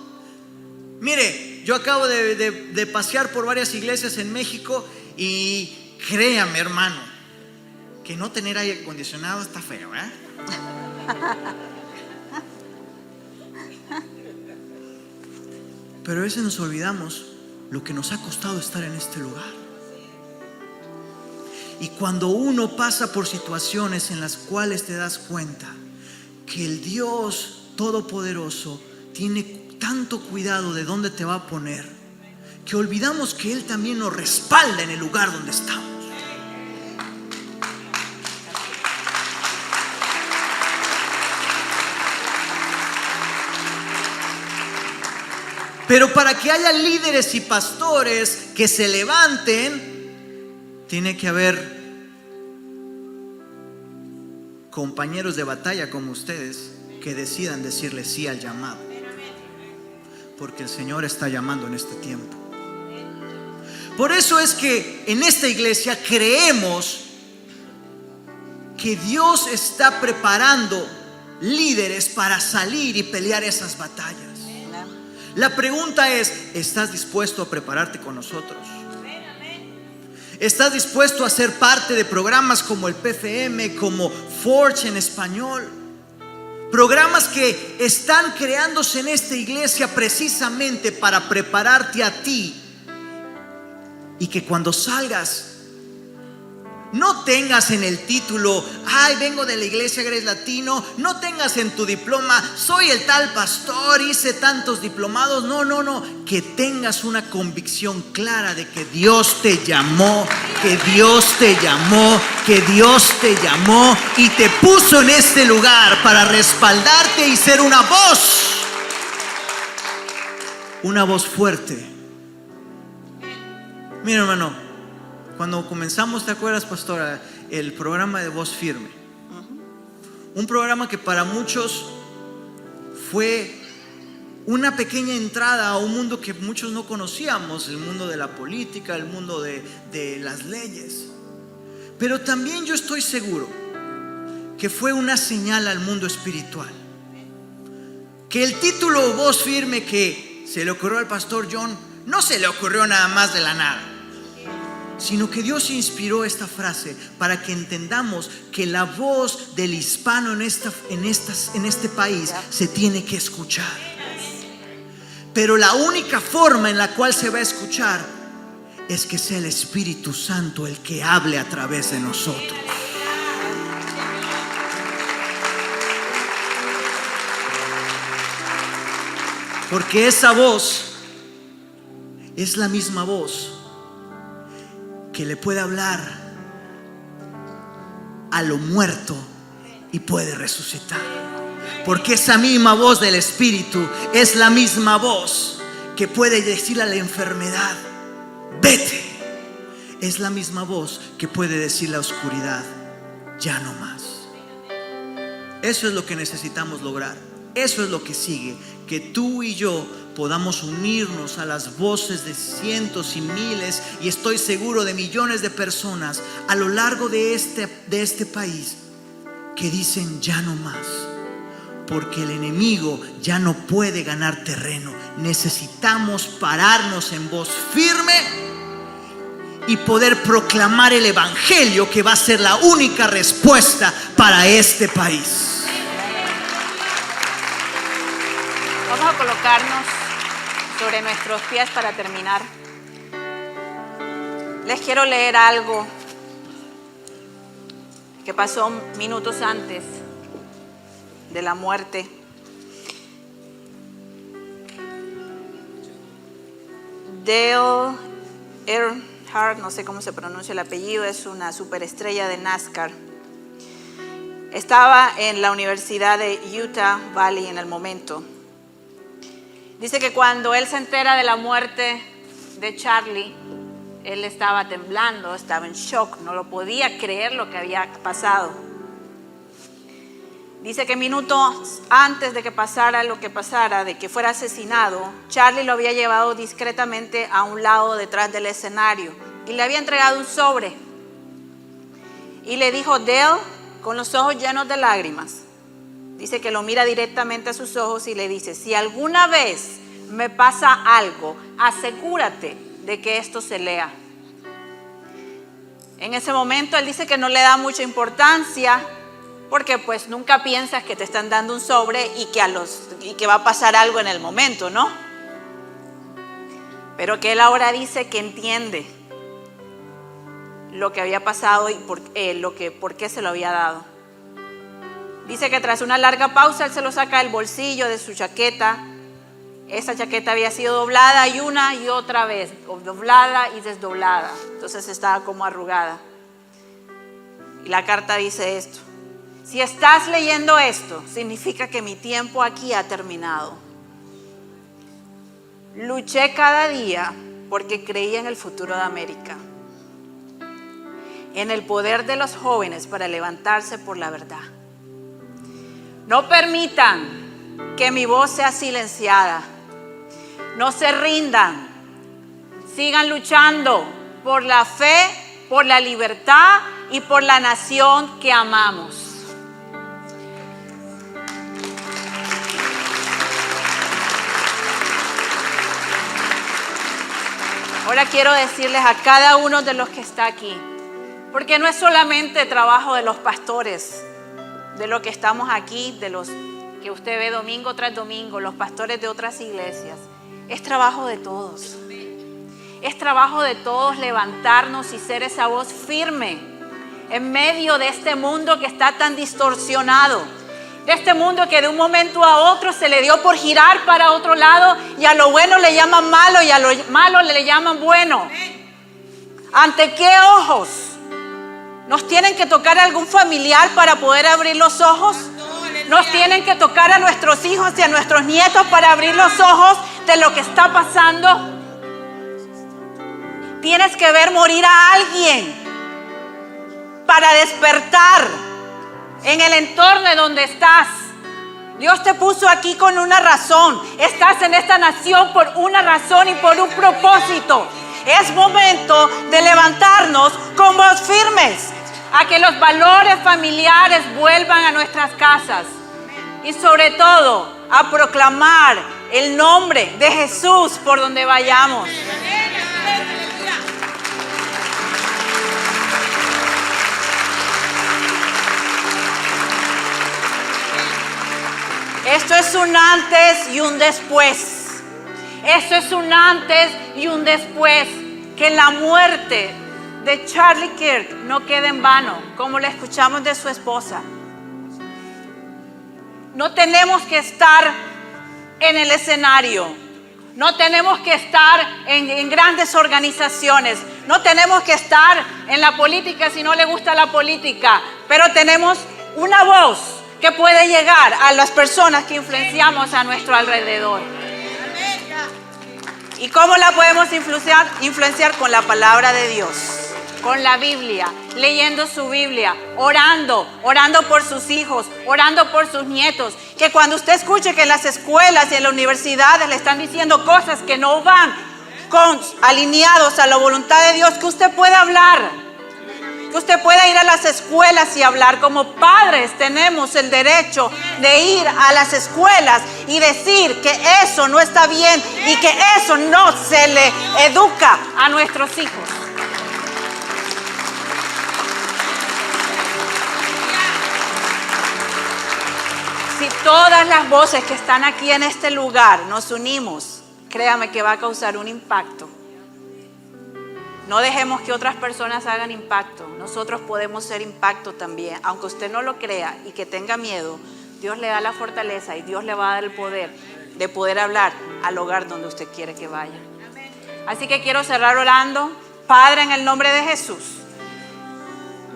Mire, yo acabo de pasear por varias iglesias en México y créame, hermano, que no tener aire acondicionado está feo, ¿eh? Pero a veces nos olvidamos lo que nos ha costado estar en este lugar. Y cuando uno pasa por situaciones en las cuales te das cuenta que el Dios Todopoderoso tiene tanto cuidado de dónde te va a poner, que olvidamos que Él también nos respalda en el lugar donde estamos. Pero para que haya líderes y pastores que se levanten, tiene que haber compañeros de batalla como ustedes que decidan decirle sí al llamado. Porque el Señor está llamando en este tiempo. Por eso es que en esta iglesia creemos que Dios está preparando líderes para salir y pelear esas batallas. La pregunta es, ¿estás dispuesto a prepararte con nosotros? ¿Estás dispuesto a ser parte de programas como el PFM, como Forge en español? Programas que están creándose en esta iglesia precisamente para prepararte a ti y que cuando salgas No tengas en el título, ay, vengo de la iglesia Grace Latino. No tengas en tu diploma, soy el tal pastor, hice tantos diplomados. No. Que tengas una convicción clara de que Dios te llamó, que Dios te llamó, que Dios te llamó y te puso en este lugar para respaldarte y ser una voz fuerte. Mira, hermano, cuando comenzamos, ¿te acuerdas, pastora? El programa de Voz Firme. Un programa que para muchos fue una pequeña entrada a un mundo que muchos no conocíamos, el mundo de la política, el mundo de las leyes. Pero también yo estoy seguro que fue una señal al mundo espiritual. Que el título Voz Firme que se le ocurrió al pastor John, no se le ocurrió nada más de la nada, sino que Dios inspiró esta frase para que entendamos que la voz del hispano en este país se tiene que escuchar. Pero la única forma en la cual se va a escuchar es que sea el Espíritu Santo el que hable a través de nosotros. Porque esa voz es la misma voz que le puede hablar a lo muerto y puede resucitar. Porque esa misma voz del Espíritu es la misma voz que puede decirle a la enfermedad, vete. Es la misma voz que puede decirle a la oscuridad, ya no más. Eso es lo que necesitamos lograr. Eso es lo que sigue, que tú y yo podamos unirnos a las voces de cientos y miles, y estoy seguro de millones de personas a lo largo de este país que dicen ya no más, porque el enemigo ya no puede ganar terreno. Necesitamos pararnos en voz firme y poder proclamar el evangelio, que va a ser la única respuesta para este país. Vamos a colocarnos sobre nuestros pies para terminar. Les quiero leer algo que pasó minutos antes de la muerte. Dale Earnhardt, no sé cómo se pronuncia el apellido, es una superestrella de NASCAR. Estaba en la Universidad de Utah Valley en el momento. Dice que cuando él se entera de la muerte de Charlie, él estaba temblando, estaba en shock, no lo podía creer lo que había pasado. Dice que minutos antes de que pasara lo que pasara, de que fuera asesinado, Charlie lo había llevado discretamente a un lado detrás del escenario y le había entregado un sobre. Y le dijo, Dale, con los ojos llenos de lágrimas, dice que lo mira directamente a sus ojos y le dice, si alguna vez me pasa algo, asegúrate de que esto se lea. En ese momento él dice que no le da mucha importancia, porque pues nunca piensas que te están dando un sobre y que va a pasar algo en el momento, ¿no? Pero que él ahora dice que entiende lo que había pasado y por qué se lo había dado. Dice que tras una larga pausa él se lo saca del bolsillo de su chaqueta. Esa chaqueta había sido doblada y una y otra vez, doblada y desdoblada. Entonces estaba como arrugada. Y la carta dice esto: si estás leyendo esto, significa que mi tiempo aquí ha terminado. Luché cada día porque creía en el futuro de América, en el poder de los jóvenes para levantarse por la verdad. No permitan que mi voz sea silenciada. No se rindan. Sigan luchando por la fe, por la libertad y por la nación que amamos. Ahora quiero decirles a cada uno de los que está aquí, porque no es solamente trabajo de los pastores, de los que estamos aquí, de los que usted ve domingo tras domingo, los pastores de otras iglesias. Es trabajo de todos. Es trabajo de todos levantarnos y ser esa voz firme en medio de este mundo que está tan distorsionado. De este mundo que de un momento a otro se le dio por girar para otro lado y a lo bueno le llaman malo y a lo malo le llaman bueno. ¿Ante qué ojos? ¿Nos tienen que tocar a algún familiar para poder abrir los ojos? ¿Nos tienen que tocar a nuestros hijos y a nuestros nietos para abrir los ojos de lo que está pasando? Tienes que ver morir a alguien para despertar en el entorno donde estás. Dios te puso aquí con una razón. Estás en esta nación por una razón y por un propósito. Es momento de levantarnos con voz firmes a que los valores familiares vuelvan a nuestras casas y sobre todo a proclamar el nombre de Jesús por donde vayamos. Esto es un antes y un después. Esto es un antes y un después. Que la muerte de Charlie Kirk no quede en vano, como le escuchamos de su esposa. No tenemos que estar en el escenario. No tenemos que estar en grandes organizaciones. No tenemos que estar en la política si no le gusta la política. Pero tenemos una voz que puede llegar a las personas que influenciamos a nuestro alrededor. ¿Y cómo la podemos influenciar? Con la palabra de Dios, con la Biblia, leyendo su Biblia, orando por sus hijos, orando por sus nietos. Que cuando usted escuche que en las escuelas y en las universidades le están diciendo cosas que no van alineados a la voluntad de Dios, que usted pueda hablar. Que usted pueda ir a las escuelas y hablar. Como padres tenemos el derecho de ir a las escuelas y decir que eso no está bien y que eso no se le educa a nuestros hijos. Si todas las voces que están aquí en este lugar nos unimos, créame que va a causar un impacto. No dejemos que otras personas hagan impacto. Nosotros podemos ser impacto también. Aunque usted no lo crea y que tenga miedo, Dios le da la fortaleza y Dios le va a dar el poder de poder hablar al hogar donde usted quiere que vaya. Así que quiero cerrar orando. Padre, en el nombre de Jesús,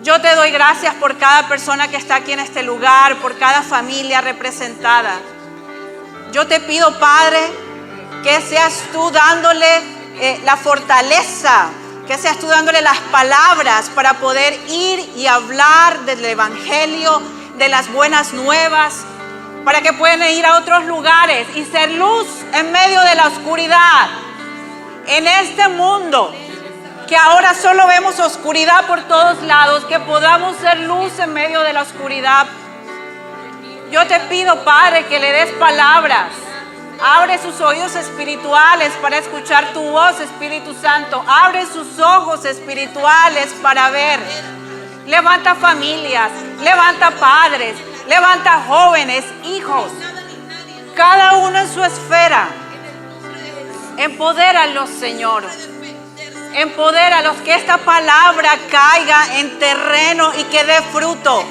yo te doy gracias por cada persona que está aquí en este lugar, por cada familia representada. Yo te pido, Padre, que seas tú dándole la fortaleza, que seas tú dándole las palabras para poder ir y hablar del evangelio, de las buenas nuevas, para que puedan ir a otros lugares y ser luz en medio de la oscuridad. En este mundo que ahora solo vemos oscuridad por todos lados, que podamos ser luz en medio de la oscuridad. Yo te pido, Padre, que le des palabras. Abre sus oídos espirituales para escuchar tu voz, Espíritu Santo. Abre sus ojos espirituales para ver. Levanta familias, levanta padres, levanta jóvenes, hijos. Cada uno en su esfera. Empodéralos, Señor. Empodéralos, que esta palabra caiga en terreno y que dé fruto.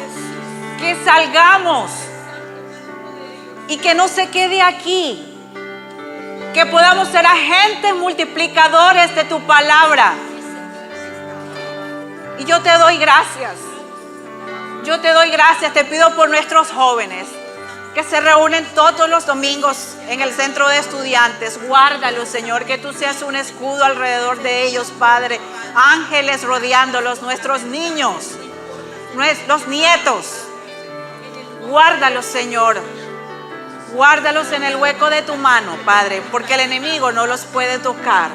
Que salgamos y que no se quede aquí. Que podamos ser agentes multiplicadores de tu palabra. Y yo te doy gracias. Yo te doy gracias. Te pido por nuestros jóvenes que se reúnen todos los domingos en el centro de estudiantes. Guárdalos, Señor, que tú seas un escudo alrededor de ellos, Padre. Ángeles rodeándolos, nuestros niños, nuestros nietos. Guárdalos, Señor. Guárdalos en el hueco de tu mano, Padre, porque el enemigo no los puede tocar.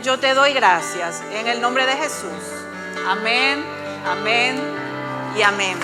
Yo te doy gracias en el nombre de Jesús. Amén, amén y amén.